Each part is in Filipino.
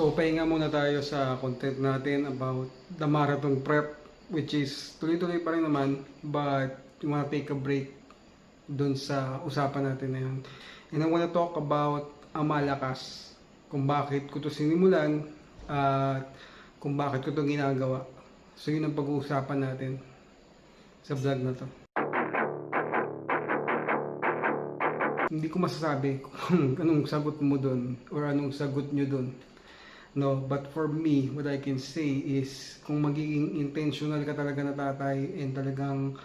So, pahinga muna tayo sa content natin about the marathon prep, which is tuloy-tuloy pa rin naman, but we wanna take a break dun sa usapan natin na yun. And I wanna talk about ang malakas, kung bakit ko to sinimulan, at kung bakit ko to ginagawa. So, yun ang pag-uusapan natin sa vlog na to. Hindi ko masasabi kung anong sagot mo dun or anong sagot nyo dun. No, but for me, what I can say is kung magiging intentional ka talaga na tatay and talagang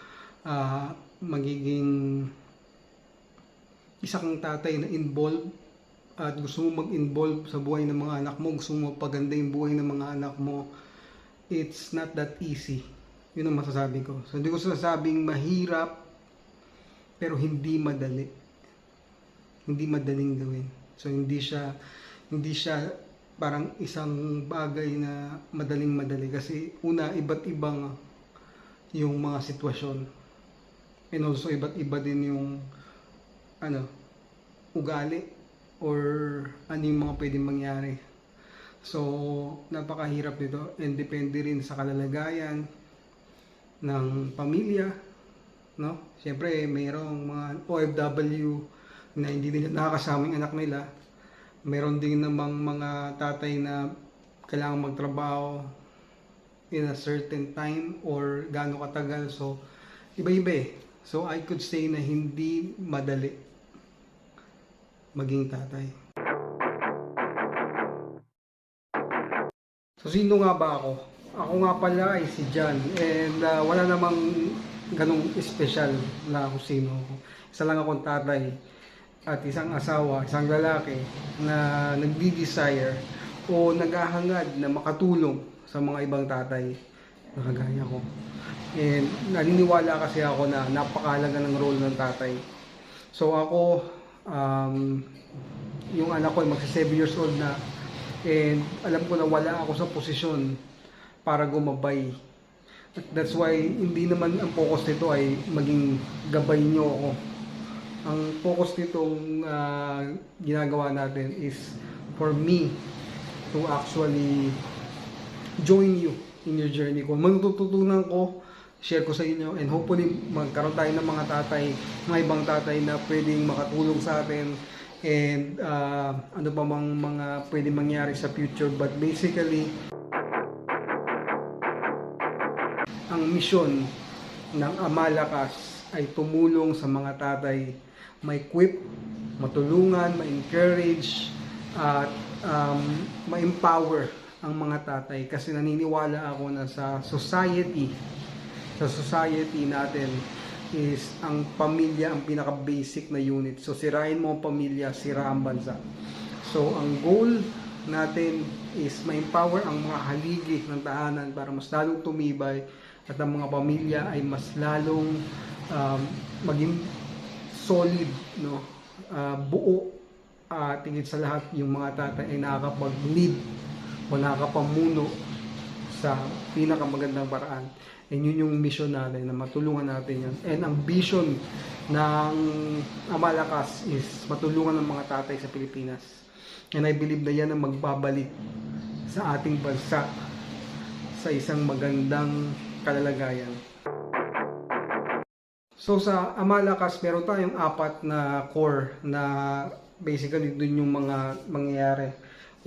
magiging isa kang tatay na involved at gusto mo mag-involve sa buhay ng mga anak mo, gusto mo paganda yung buhay ng mga anak mo, it's not that easy. Yun ang masasabi ko. So hindi ko sasabing mahirap, pero hindi madali. Hindi madaling gawin. So hindi siya parang isang bagay na madaling-madali kasi una, iba't ibang yung mga sitwasyon, and also iba't iba din yung ugali or ano yung mga pwedeng mangyari. So napakahirap nito, and depende rin sa kalalagayan ng pamilya, no? Siyempre mayroong mga OFW na hindi nila nakakasama yung anak nila. Meron din namang mga tatay na kailangan magtrabaho in a certain time or gaano katagal. So, iba-iba eh. So, I could say na hindi madali maging tatay. So, sino nga ba ako? Ako nga pala ay si John. And wala namang ganong espesyal na kung sino ako. Isa lang akong tatay at isang asawa, isang lalaki na nagdi-desire o naghahangad na makatulong sa mga ibang tatay na kagaya ko. And naniniwala kasi ako na napakahalaga ng role ng tatay. So ako, yung anak ko ay magsi 7 years old na, and alam ko na wala ako sa posisyon para gumabay. That's why hindi naman ang focus nito ay maging gabay nyo ako. Ang focus nitong ginagawa natin is for me to actually join you in your journey. Kung matututunan ko, share ko sa inyo, and hopefully magkaroon tayo ng mga tatay, mga ibang tatay na pwedeng makatulong sa atin, and ano pa mang mga pwedeng mangyari sa future. But basically, ang misyon ng Amalakas ay tumulong sa mga tatay, ma-equip, matulungan, ma-encourage, at ma-empower ang mga tatay. Kasi naniniwala ako na sa society natin is ang pamilya ang pinaka-basic na unit. So sirain mo ang pamilya, sira ang bansa. So ang goal natin is ma-empower ang mga haligi ng tahanan para mas lalong tumibay at ang mga pamilya ay mas lalong maging solid, no? Buo, tingin sa lahat yung mga tatay ay nakakapag-lead o nakakapamuno sa pinakamagandang paraan. And yun yung mission natin, na matulungan natin yan. And ang vision ng Amalakas is matulungan ng mga tatay sa Pilipinas. And I believe na yan ang magbabalik sa ating bansa sa isang magandang kalalagayan. So sa Amalakas, meron tayong 4 na core na basically dun yung mga mangyayari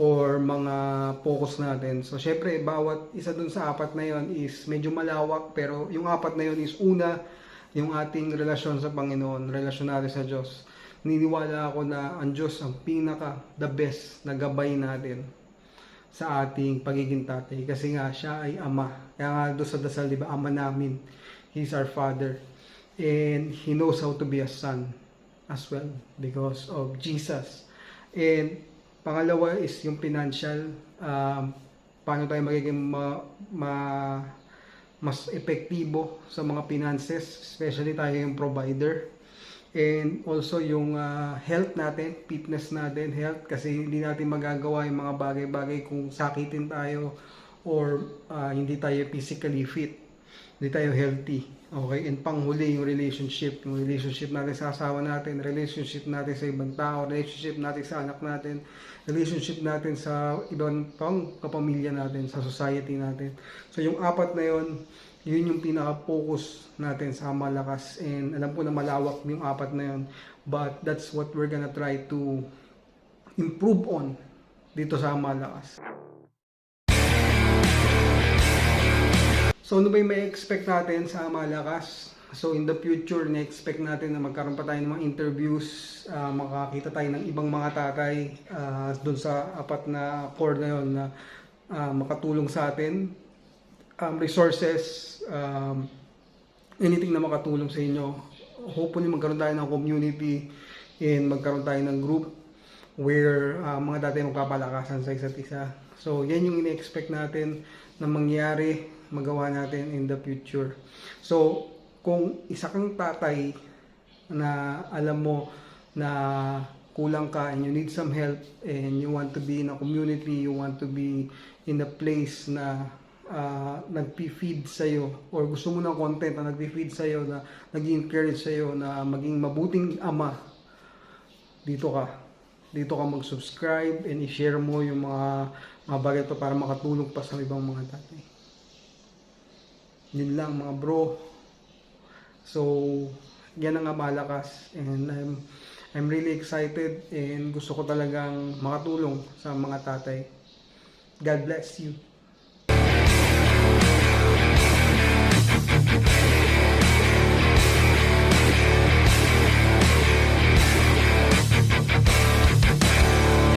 or mga focus natin. So syempre, bawat isa dun sa 4 na yon is medyo malawak, pero yung 4 na yon is una, yung ating relasyon sa Panginoon, relasyon natin sa Diyos. Niniwala ako na ang Diyos ang the best na gabay natin sa ating pagiging tatay. Kasi nga, siya ay Ama. Kaya nga doon sa dasal, di ba, Ama namin. He's our Father. And He knows how to be a son as well because of Jesus. And pangalawa is yung financial. Paano tayo magiging mas epektibo sa mga finances, especially tayo yung provider. And also yung health natin, fitness natin, health, kasi hindi natin magagawa yung mga bagay-bagay kung sakitin tayo or hindi tayo physically fit, hindi tayo healthy. Okay, and panghuli yung relationship. Yung relationship natin sa asawa natin, relationship natin sa ibang tao, relationship natin sa anak natin, relationship natin sa ibang pang kapamilya natin, sa society natin. So yung apat na yun yung pinaka-focus natin sa Malakas. And alam ko na malawak yung apat na yun. But that's what we're gonna try to improve on dito sa Malakas. So ano ba yung may expect natin sa Malakas? So in the future, na-expect natin na magkaroon pa tayo ng mga interviews, makakita tayo ng ibang mga tatay doon sa apat na core na yun na makatulong sa atin. Resources, anything na makatulong sa inyo. Hopefully magkaroon tayo ng community and magkaroon tayo ng group where mga tatay magpapalakasan sa isa't isa. So yan yung ine-expect natin na mangyari, magawa natin in the future. So, kung isa kang tatay na alam mo na kulang ka and you need some help and you want to be in a community, you want to be in a place na nag-feed sa'yo or gusto mo ng content na nag-feed sa'yo, na nag-encourage sa'yo na maging mabuting ama, dito ka. Dito ka mag-subscribe and i-share mo yung mga bagay to para makatulong pa sa ibang mga tatay. Yun lang mga bro. So, yan ang Malakas and I'm really excited and gusto ko talagang makatulong sa mga tatay. God bless you.